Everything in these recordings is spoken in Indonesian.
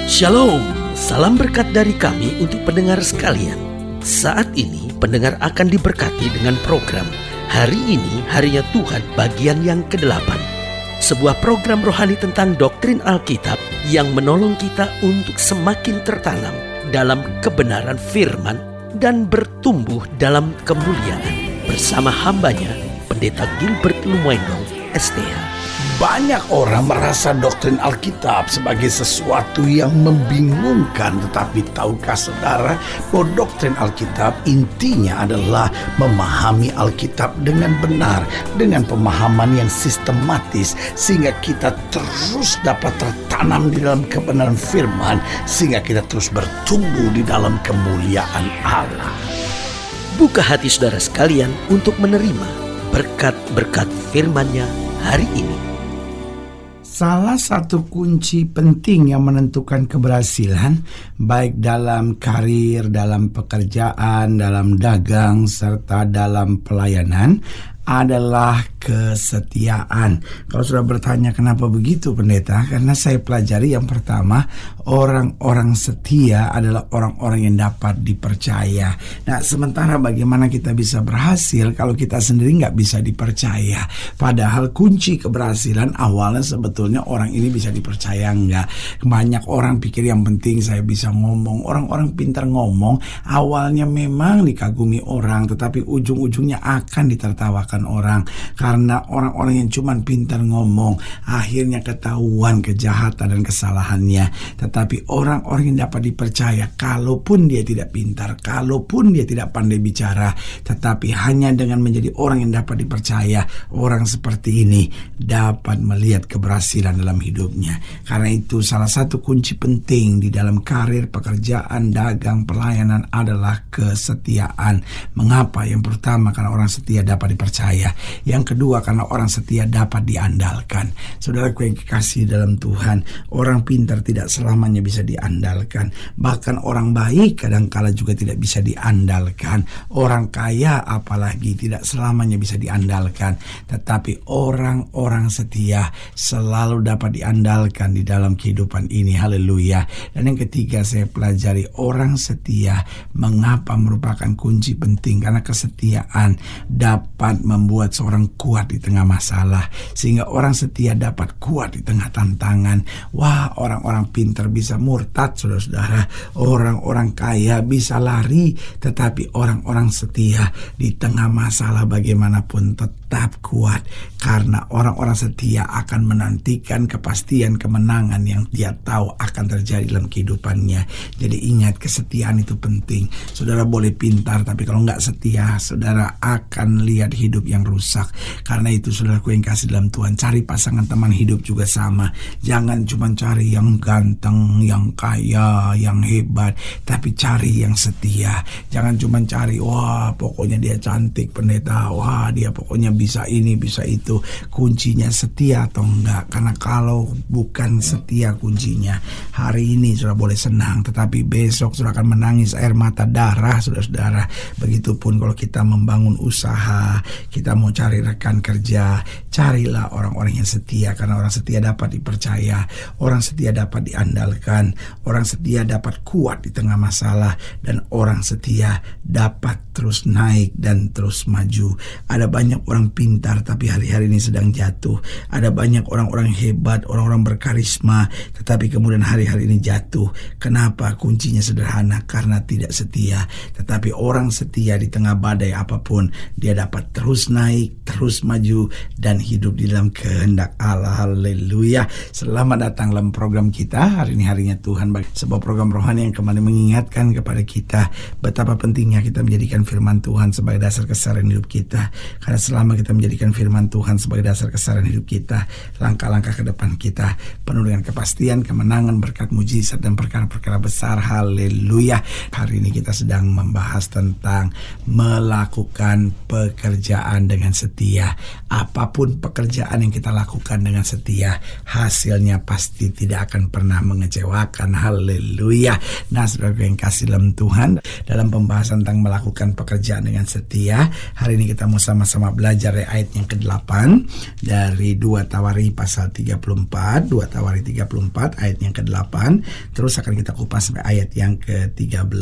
Shalom, salam berkat dari kami untuk pendengar sekalian. Saat ini pendengar akan diberkati dengan program Hari Ini Harinya Tuhan bagian yang ke-8. Sebuah program rohani tentang doktrin Alkitab yang menolong kita untuk semakin tertanam dalam kebenaran firman dan bertumbuh dalam kemuliaan. Bersama hambanya, Pendeta Gilbert Lumwendong, STH. Banyak orang merasa doktrin Alkitab sebagai sesuatu yang membingungkan. Tetapi tahukah saudara bahwa doktrin Alkitab intinya adalah memahami Alkitab dengan benar, dengan pemahaman yang sistematis, sehingga kita terus dapat tertanam di dalam kebenaran firman, sehingga kita terus bertumbuh di dalam kemuliaan Allah. Buka hati saudara sekalian untuk menerima berkat-berkat firman-Nya hari ini. Salah satu kunci penting yang menentukan keberhasilan, baik dalam karir, dalam pekerjaan, dalam dagang, serta dalam pelayanan, adalah kesetiaan. Kalau sudah bertanya kenapa begitu pendeta, karena saya pelajari yang pertama, orang-orang setia adalah orang-orang yang dapat dipercaya. Nah, sementara bagaimana kita bisa berhasil kalau kita sendiri nggak bisa dipercaya? Padahal kunci keberhasilan awalnya sebetulnya orang ini bisa dipercaya nggak. Banyak orang pikir yang penting saya bisa ngomong. Orang-orang pintar ngomong awalnya memang dikagumi orang, tetapi ujung-ujungnya akan ditertawakan orang, karena orang-orang yang cuma pintar ngomong akhirnya ketahuan kejahatan dan kesalahannya. Tetapi orang-orang yang dapat dipercaya, kalaupun dia tidak pintar, kalaupun dia tidak pandai bicara, tetapi hanya dengan menjadi orang yang dapat dipercaya, orang seperti ini dapat melihat keberhasilan dalam hidupnya. Karena itu salah satu kunci penting di dalam karir, pekerjaan, dagang, pelayanan adalah kesetiaan. Mengapa? Yang pertama, karena orang setia dapat dipercaya. Yang kedua, karena orang setia dapat diandalkan. Saudaraku yang kekasih dalam Tuhan, orang pintar tidak selamanya bisa diandalkan. Bahkan orang baik kadangkala juga tidak bisa diandalkan. Orang kaya apalagi tidak selamanya bisa diandalkan. Tetapi orang-orang setia selalu dapat diandalkan di dalam kehidupan ini. Haleluya. Dan yang ketiga, saya pelajari orang setia mengapa merupakan kunci penting. Karena kesetiaan dapat membuat seorang kuat di tengah masalah, sehingga orang setia dapat kuat di tengah tantangan. Wah, orang-orang pintar bisa murtad, saudara-saudara. Orang-orang kaya bisa lari, tetapi orang-orang setia di tengah masalah bagaimanapun tetap kuat, karena orang-orang setia akan menantikan kepastian kemenangan yang dia tahu akan terjadi dalam kehidupannya. Jadi ingat, kesetiaan itu penting. Saudara boleh pintar, tapi kalau nggak setia, saudara akan lihat hidup yang rusak. Karena itu saudaraku yang kasih dalam Tuhan, cari pasangan teman hidup juga sama. Jangan cuma cari yang ganteng, yang kaya, yang hebat, tapi cari yang setia. Jangan cuma cari, wah pokoknya dia cantik pendeta, wah dia pokoknya bisa ini, bisa itu. Kuncinya setia atau enggak. Karena kalau bukan setia kuncinya, hari ini sudah boleh senang, tetapi besok sudah akan menangis air mata darah, saudara-saudara. Begitupun kalau kita membangun usaha, kita mau cari rekan kerja, carilah orang-orang yang setia. Karena orang setia dapat dipercaya, orang setia dapat diandalkan, orang setia dapat kuat di tengah masalah, dan orang setia dapat terus naik dan terus maju. Ada banyak orang pintar tapi hari-hari ini sedang jatuh. Ada banyak orang-orang hebat, orang-orang berkarisma, tetapi kemudian hari-hari ini jatuh. Kenapa? Kuncinya sederhana, karena tidak setia. Tetapi orang setia di tengah badai apapun, dia dapat terus naik, terus maju, dan hidup di dalam kehendak Allah. Haleluya. Selamat datang dalam program kita Hari Ini Harinya Tuhan, sebuah program rohani yang kembali mengingatkan kepada kita betapa pentingnya kita menjadikan firman Tuhan sebagai dasar keseharian hidup kita. Karena selama kita menjadikan firman Tuhan sebagai dasar keseharian hidup kita, langkah-langkah ke depan kita penuh dengan kepastian, kemenangan, berkat, mujizat, dan perkara-perkara besar. Haleluya. Hari ini kita sedang membahas tentang melakukan pekerjaan dengan setia. setia. Apapun pekerjaan yang kita lakukan dengan setia, hasilnya pasti tidak akan pernah mengecewakan. Haleluya. Nah, saudara yang kasih dalam Tuhan, dalam pembahasan tentang melakukan pekerjaan dengan setia, hari ini kita mau sama-sama belajar ayat yang ke-8 dari 2 Tawari pasal 34, 2 Tawari 34 ayat yang ke-8. Terus akan kita kupas sampai ayat yang ke-13.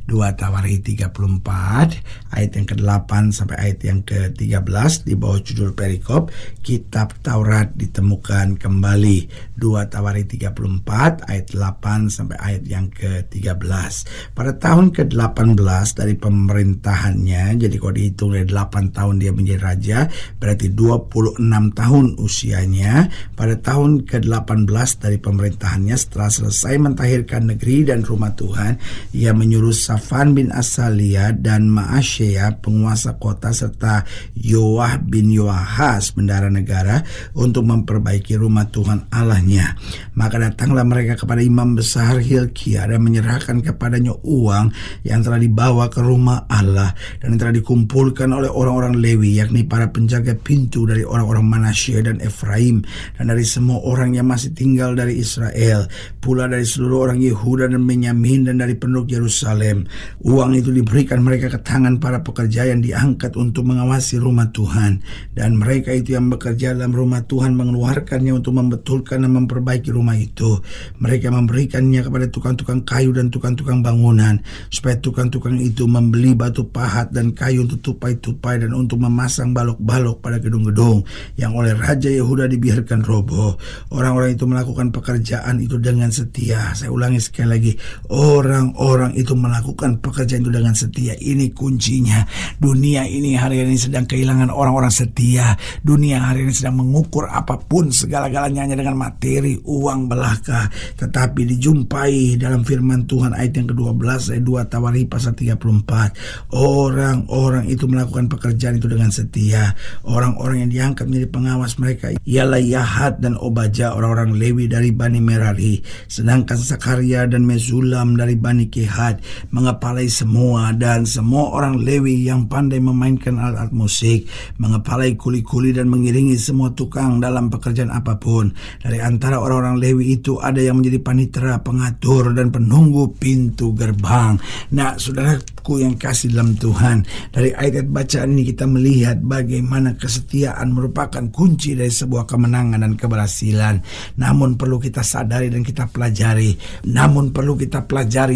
2 Tawari 34 ayat yang ke-8 sampai ayat yang ke-13, di bawah judul perikop Kitab Taurat ditemukan kembali. 2 Tawari 34 ayat 8 sampai ayat yang ke-13. Pada tahun ke-18 dari pemerintahannya, jadi kalau dihitung dari 8 tahun dia menjadi raja, berarti 26 tahun usianya. Pada tahun ke-18 dari pemerintahannya, setelah selesai mentahirkan negeri dan rumah Tuhan, ia menyuruh Safan bin Asalia dan Maaseiah penguasa kota serta Yoah bin Yoahas bendahara negara untuk memperbaiki rumah Tuhan Allahnya. Maka datanglah mereka kepada imam besar Hilkia dan menyerahkan kepadanya uang yang telah dibawa ke rumah Allah dan yang telah dikumpulkan oleh orang-orang Lewi, yakni para penjaga pintu dari orang-orang Manasye dan Efraim, dan dari semua orang yang masih tinggal dari Israel, pula dari seluruh orang Yehuda dan Benyamin dan dari penduduk Yerusalem. Uang itu diberikan mereka ke tangan para pekerja yang diangkat untuk mengawasi rumah Tuhan, dan mereka itu yang bekerja dalam rumah Tuhan mengeluarkannya untuk membetulkan dan memperbaiki rumah itu. Mereka memberikannya kepada tukang-tukang kayu dan tukang-tukang bangunan, supaya tukang-tukang itu membeli batu pahat dan kayu untuk tupai-tupai dan untuk memasang balok-balok pada gedung-gedung yang oleh Raja Yehuda dibiarkan roboh. Orang-orang itu melakukan pekerjaan itu dengan setia. Saya ulangi sekali lagi, orang-orang itu melakukan pekerjaan itu dengan setia. Ini kuncinya. Dunia ini hari ini sedang kehilangan orang-orang setia. Dunia hari ini sedang mengukur apapun segala-galanya hanya dengan materi, uang belaka. Tetapi dijumpai dalam firman Tuhan ayat yang ke-12 ayat 2 Tawari pasal 34. Orang-orang itu melakukan pekerjaan itu dengan setia. Orang-orang yang diangkat menjadi pengawas mereka ialah Yahat dan Obaja, orang-orang Lewi dari Bani Merari. Sedangkan Sakaria dan Mesulam dari Bani Kehat mengepalai semua, dan semua orang Lewi yang pandai memainkan alat-alat musik, mengepalai kuli-kuli dan mengiringi semua tukang dalam pekerjaan apapun. Dari antara orang-orang Lewi itu ada yang menjadi panitera, pengatur, dan penunggu pintu gerbang. Nah, saudaraku yang kasih dalam Tuhan, dari ayat bacaan ini kita melihat bagaimana kesetiaan merupakan kunci dari sebuah kemenangan dan keberhasilan. Namun perlu kita sadari dan kita pelajari.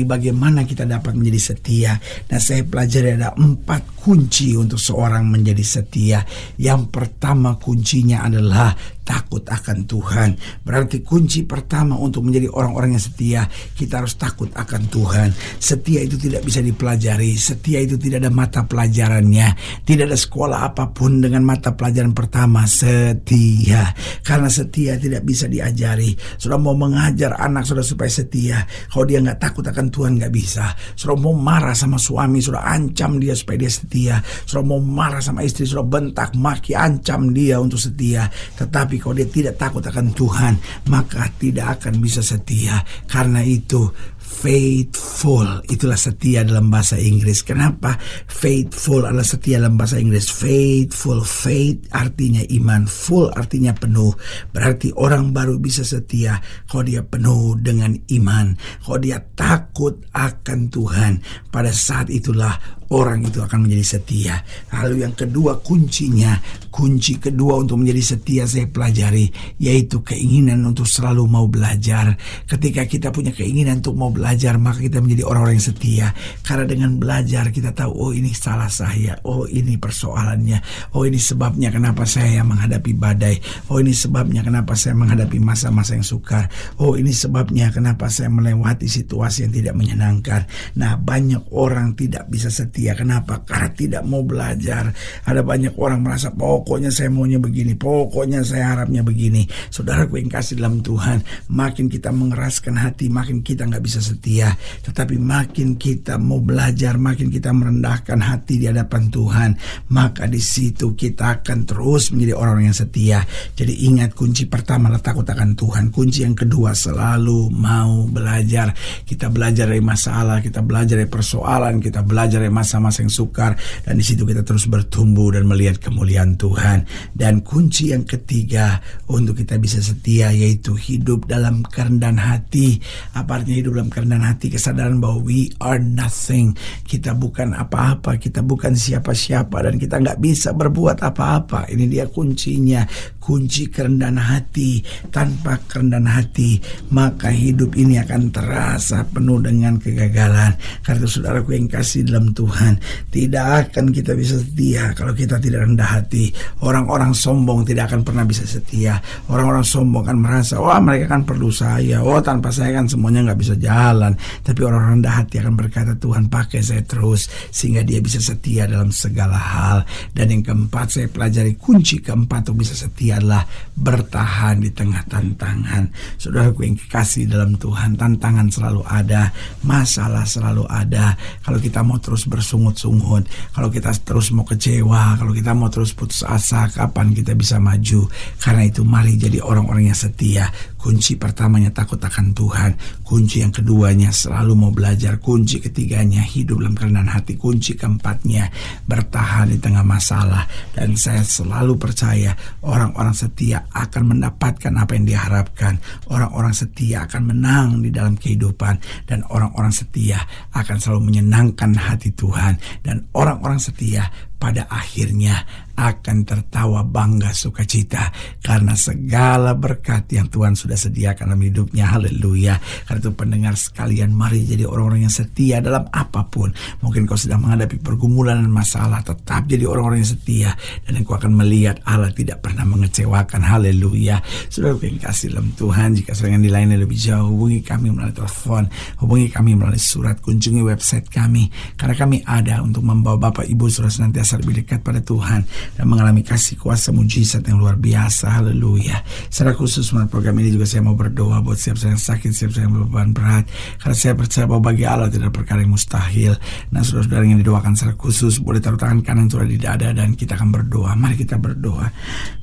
Bagaimana kita dapat menjadi setia. Nah, saya pelajari ada 4 kunci untuk seorang menjadi setia. Yang pertama kuncinya adalah takut akan Tuhan. Berarti kunci pertama untuk menjadi orang-orang yang setia, kita harus takut akan Tuhan. Setia itu tidak bisa dipelajari. Setia itu tidak ada mata pelajarannya. Tidak ada sekolah apapun dengan mata pelajaran pertama, setia. Karena setia tidak bisa diajari. Sudah mau mengajar anak sudah supaya setia, kalau dia nggak takut akan Tuhan nggak bisa. Sudah mau marah sama suami, sudah ancam dia supaya dia setia. Sudah mau marah sama istri, sudah bentak, maki, ancam dia untuk setia. Tetapi kalau dia tidak takut akan Tuhan, maka tidak akan bisa setia. Karena itu faithful, itulah setia dalam bahasa Inggris. Kenapa? Faithful adalah setia dalam bahasa Inggris. Faithful, faith artinya iman, full artinya penuh. Berarti orang baru bisa setia kalau dia penuh dengan iman, kalau dia takut akan Tuhan. Pada saat itulah orang itu akan menjadi setia. Lalu yang kedua kuncinya, kunci kedua untuk menjadi setia saya pelajari, yaitu keinginan untuk selalu mau belajar. Ketika kita punya keinginan untuk mau belajar, maka kita menjadi orang-orang yang setia. Karena dengan belajar kita tahu, oh ini salah saya, oh ini persoalannya, oh ini sebabnya kenapa saya menghadapi badai, oh ini sebabnya kenapa saya menghadapi masa-masa yang sukar, oh ini sebabnya kenapa saya melewati situasi yang tidak menyenangkan. Nah, banyak orang tidak bisa setia. Kenapa? Karena tidak mau belajar. Ada banyak orang merasa pokoknya saya maunya begini, pokoknya saya harapnya begini. Saudaraku yang kasih dalam Tuhan, makin kita mengeraskan hati, makin kita nggak bisa setia. Tetapi makin kita mau belajar, makin kita merendahkan hati di hadapan Tuhan, maka di situ kita akan terus menjadi orang yang setia. Jadi ingat, kunci pertama adalah takut akan Tuhan. Kunci yang kedua, selalu mau belajar. Kita belajar dari masalah, kita belajar dari persoalan, kita belajar dari masa-masa yang sukar, dan di situ kita terus bertumbuh dan melihat kemuliaan Tuhan. Dan kunci yang ketiga untuk kita bisa setia, yaitu hidup dalam kerendahan hati. Apa artinya hidup dalam kerendahan hati? Kesadaran bahwa we are nothing. Kita bukan apa-apa, kita bukan siapa-siapa, dan kita nggak bisa berbuat apa-apa. Ini dia kuncinya, kunci kerendahan hati. Tanpa kerendahan hati, maka hidup ini akan terasa penuh dengan kegagalan. Karena itu saudaraku yang kasih dalam Tuhan, tidak akan kita bisa setia kalau kita tidak rendah hati. Orang-orang sombong tidak akan pernah bisa setia. Orang-orang sombong kan merasa, wah mereka kan perlu saya, oh tanpa saya kan semuanya nggak bisa jalan. Tapi orang rendah hati akan berkata, Tuhan pakai saya terus, sehingga dia bisa setia dalam segala hal. Dan yang keempat, saya pelajari kunci keempat untuk bisa setia adalah bertahan di tengah tantangan. Saudaraku yang kekasih dalam Tuhan, tantangan selalu ada, masalah selalu ada. Kalau kita mau terus bersungut-sungut, kalau kita terus mau kecewa, kalau kita mau terus putus asa, kapan kita bisa maju? Karena itu mari jadi orang-orang yang setia. Kunci pertamanya takut akan Tuhan. Kunci yang keduanya selalu mau belajar. Kunci ketiganya hidup dalam kerendahan hati. Kunci keempatnya bertahan di tengah masalah. Dan saya selalu percaya orang-orang setia akan mendapatkan apa yang diharapkan. Orang-orang setia akan menang di dalam kehidupan. Dan orang-orang setia akan selalu menyenangkan hati Tuhan. Dan orang-orang setia pada akhirnya akan tertawa bangga sukacita karena segala berkat yang Tuhan sudah sediakan dalam hidupnya. Haleluya. Karena itu pendengar sekalian, mari jadi orang-orang yang setia dalam apapun. Mungkin kau sedang menghadapi pergumulan dan masalah, tetap jadi orang-orang yang setia, dan engkau akan melihat Allah tidak pernah mengecewakan. Haleluya. Saudara yang kasih dalam Tuhan, jika sedang dilayani lebih jauh, hubungi kami melalui telepon, hubungi kami melalui surat, kunjungi website kami, karena kami ada untuk membawa Bapak Ibu Saudara senantiasa lebih dekat pada Tuhan dan mengalami kasih kuasa mujizat yang luar biasa. Haleluya. Secara khusus melalui program ini juga saya mau berdoa buat siapa yang sakit, siapa yang beban berat, karena saya percaya bahwa bagi Allah tidak ada perkara yang mustahil. Nah, saudara-saudara yang didoakan secara khusus boleh taruh tangan kanan saudara di dada dan kita akan berdoa. Mari kita berdoa.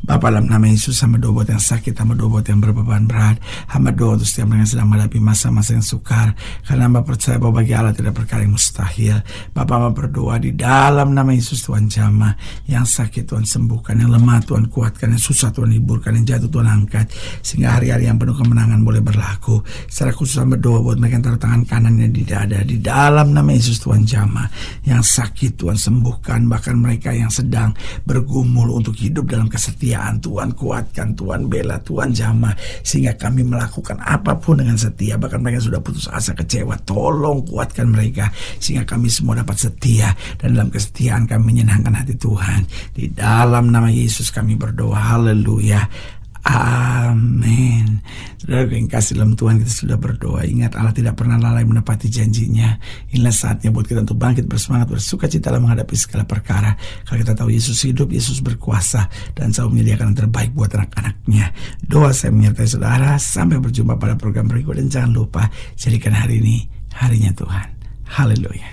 Bapa, dalam nama Yesus, hamba doa buat yang sakit, hamba doa buat yang berbeban berat, hamba doa untuk setiap yang sedang menghadapi masa-masa yang sukar, karena hamba percaya bahwa bagi Allah tidak ada perkara yang mustahil. Bapa, hamba berdoa di dalam nama Yesus, Tuhan jamah yang sakit Tuhan sembuhkan, yang lemah Tuhan kuatkan, yang susah Tuhan hiburkan, yang jatuh Tuhan angkat, sehingga hari-hari yang penuh kemenangan boleh berlaku. Secara khusus hamba doa buat mereka yang taruh tangan kanannya di dada, di dalam nama Yesus Tuhan jamah yang sakit Tuhan sembuhkan, bahkan mereka yang sedang bergumul untuk hidup dalam kesetiaan Tuhan kuatkan, Tuhan bela, Tuhan jamah, sehingga kami melakukan apapun dengan setia. Bahkan mereka sudah putus asa, kecewa, tolong kuatkan mereka sehingga kami semua dapat setia, dan dalam kesetiaan kami menyenangkan hati Tuhan. Di dalam nama Yesus kami berdoa. Haleluya. Amin. Saudara yang kasih dalam Tuhan, kita sudah berdoa. Ingat, Allah tidak pernah lalai menepati janjinya. Inilah saatnya buat kita untuk bangkit bersemangat, bersuka cita dalam menghadapi segala perkara. Kalau kita tahu Yesus hidup, Yesus berkuasa, dan selalu menyediakan yang terbaik buat anak-anaknya. Doa saya menyertai saudara. Sampai berjumpa pada program berikut, dan jangan lupa jadikan hari ini harinya Tuhan. Haleluya.